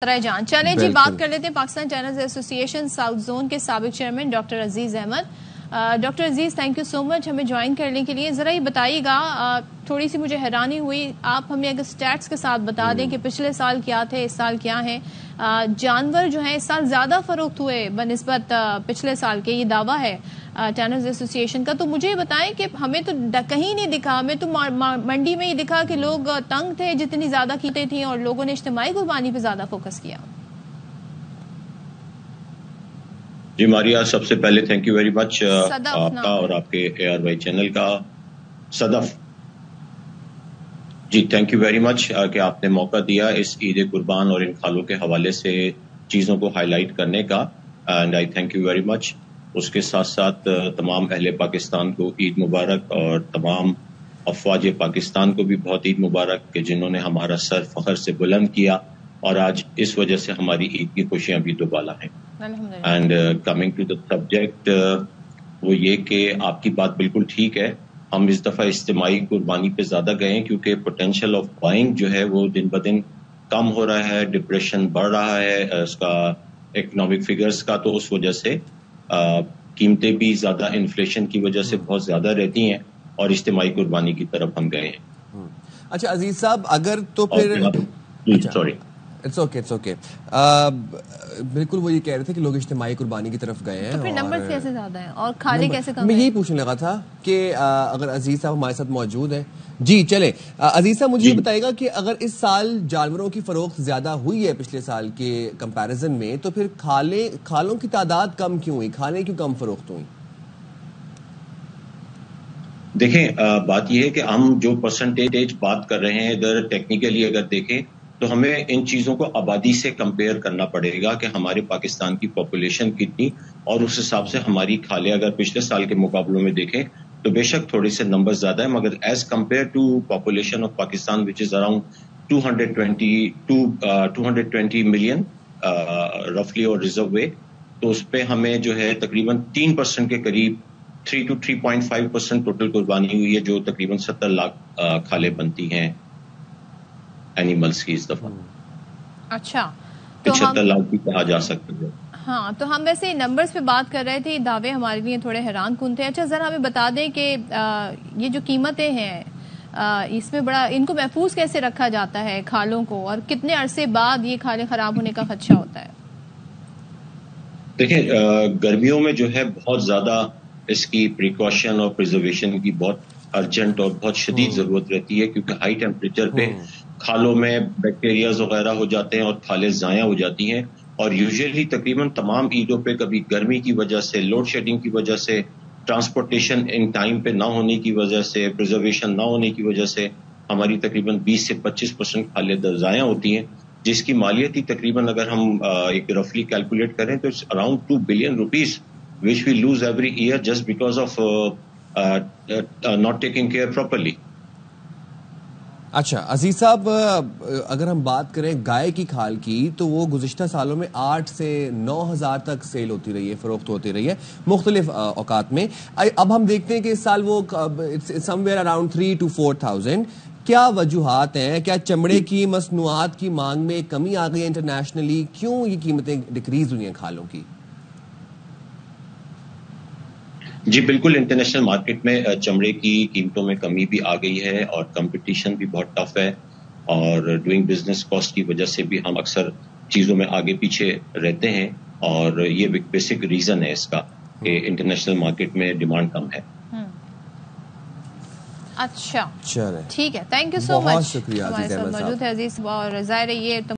جان چلیں جی بات کر لیتے ہیں پاکستان چینلز ایسوسی ایشن ساؤتھ زون کے سابق chairman doctor Aziz Ahmed. Doctor Aziz thank you so much ہمیں جوائن کرنے کے لیے۔ ذرا یہ بتائیے گا، تھوڑی سی مجھے حیرانی ہوئی، آپ ہمیں اگر سٹیٹس کے ساتھ بتا دیں کہ پچھلے سال کیا تھے اس سال کیا ہیں۔ جانور جو ہیں اس سال زیادہ فروخت ہوئے بنسبت پچھلے سال کے، یہ دعویٰ ہے ٹینرز ایسوسی ایشن کا۔ تو مجھے یہ بتائیں کہ ہمیں تو کہیں نہیں دکھا، ہمیں تو منڈی میں ہی دکھا کہ لوگ تنگ تھے، جتنی زیادہ قیمتیں تھیں اور لوگوں نے اجتماعی قربانی پہ زیادہ فوکس کیا۔ جی ماریا، سب سے پہلے تھینک یو ویری مچ آپ کا اور آپ کے ARY چینل کا۔ صدف جی تھینک یو ویری مچ کہ آپ نے موقع دیا اس عید قربان اور ان کھالوں کے حوالے سے چیزوں کو ہائی لائٹ کرنے کا، and I thank you very much. اس کے ساتھ ساتھ تمام اہل پاکستان کو عید مبارک، اور تمام افواج پاکستان کو بھی بہت عید مبارک کہ جنہوں نے ہمارا سر فخر سے بلند کیا، اور آج اس وجہ سے ہماری عید کی خوشیاں بھی دوبالا ہیں۔ And coming to the subject, وہ یہ کہ آپ کی بات بالکل ٹھیک ہے، ہم اس دفعہ اجتماعی قربانی پہ زیادہ گئے ہیں کیونکہ پوٹینشیل آف بائنگ جو ہے وہ دن بدن کم ہو رہا ہے، ڈپریشن بڑھ رہا ہے اس کا اکنامک فگرز کا، تو اس وجہ سے قیمتیں بھی زیادہ انفلیشن کی وجہ سے بہت زیادہ رہتی ہیں، اور اجتماعی قربانی کی طرف ہم گئے ہیں۔ اچھا عزیز صاحب، اگر تو پھر سوری اٹس اوکے بالکل وہ یہ کہہ رہے تھے کہ لوگ اجتماعی قربانی کی طرف گئے ہیں، تو پھر نمبر کیسے زیادہ ہیں اور کھالے کیسے کم ہیں؟ میں یہی پوچھنے لگا تھا کہ اگر عزیز صاحب ہمارے ساتھ موجود ہیں۔ جی چلیں عزیز صاحب، مجھے یہ بتائیے گا کہ اگر اس سال جانوروں کی فروخت زیادہ ہوئی ہے پچھلے سال کے کمپیریزن میں، تو پھر کھالوں کی تعداد کم کیوں ہوئی، کھالیں کیوں کم فروخت ہوئی؟ دیکھیں بات یہ ہے کہ ہم جو پرسنٹیج بات کر رہے ہیں ادھر ٹیکنیکلی اگر دیکھیں تو ہمیں ان چیزوں کو آبادی سے کمپیئر کرنا پڑے گا کہ ہمارے پاکستان کی پاپولیشن کتنی، اور اس حساب سے ہماری کھالیں اگر پچھلے سال کے مقابلوں میں دیکھیں تو بے شک تھوڑے سے نمبر زیادہ ہیں، مگر as compare to population of Pakistan which is around 220 million رفلی اور ریزرو ویٹ، تو اس پہ ہمیں جو ہے تقریباً 3% کے قریب 3 to 3.5% ٹوٹل قربانی ہوئی ہے، جو تقریباً 70 لاکھ کھالیں بنتی ہیں اینیملز کی اس دفعہ۔ اچھا، 75 لاکھ بھی کہا جا سکتا ہے۔ ہاں، تو ہم ویسے نمبرز پہ بات کر رہے تھے، دعوے ہمارے لیے تھوڑے حیران کن تھے۔ اچھا ذرا ہمیں بتا دیں کہ یہ جو قیمتیں ہیں اس میں بڑا ان کو محفوظ کیسے رکھا جاتا ہے کھالوں کو، اور کتنے عرصے بعد یہ کھالیں خراب ہونے کا خدشہ ہوتا ہے؟ دیکھیں گرمیوں میں جو ہے بہت زیادہ اس کی پریکاشن اور پریزرویشن کی بہت ارجنٹ اور بہت شدید ضرورت رہتی ہے، کیونکہ ہائی ٹیمپریچر پہ کھالوں میں بیکٹیریاز وغیرہ ہو جاتے ہیں اور کھالیں ضائع ہو جاتی ہیں، اور یوزلی تقریباً تمام عیدوں پہ کبھی گرمی کی وجہ سے، لوڈ شیڈنگ کی وجہ سے، ٹرانسپورٹیشن ان ٹائم پہ نہ ہونے کی وجہ سے، پریزرویشن نہ ہونے کی وجہ سے ہماری تقریباً 20 سے 25% کھالیں ضائع ہوتی ہیں، جس کی مالیتی تقریباً اگر ہم ایک رفلی کیلکولیٹ کریں تو around 2 billion rupees which we lose every year just because of not taking care properly۔ اچھا عزیز صاحب، اگر ہم بات کریں گائے کی کھال کی تو وہ گزشتہ سالوں میں 8 سے 9 ہزار تک سیل ہوتی رہی ہے، فروخت ہوتی رہی ہے مختلف اوقات میں۔ اب ہم دیکھتے ہیں کہ اس سال وہ سم ویئر اراؤنڈ 3 to 4,000۔ کیا وجوہات ہیں؟ کیا چمڑے کی مصنوعات کی مانگ میں کمی آ گئی ہے انٹرنیشنلی؟ کیوں یہ قیمتیں ڈکریز ہوئی ہیں کھالوں کی؟ جی بالکل، انٹرنیشنل مارکیٹ میں چمڑے کی قیمتوں میں کمی بھی آ گئی ہے، اور کمپٹیشن بھی بہت ٹف ہے، اور ڈوئنگ بزنس کاسٹ کی وجہ سے بھی ہم اکثر چیزوں میں آگے پیچھے رہتے ہیں، اور یہ بیسک ریزن ہے اس کا کہ انٹرنیشنل مارکیٹ میں ڈیمانڈ کم ہے۔ اچھا چلیں ٹھیک ہے، تھینک یو سو مچ۔ بہت شکریہ عزیز احمد صاحب۔ موجود ہے عزیز، اور ظاہر ہے یہ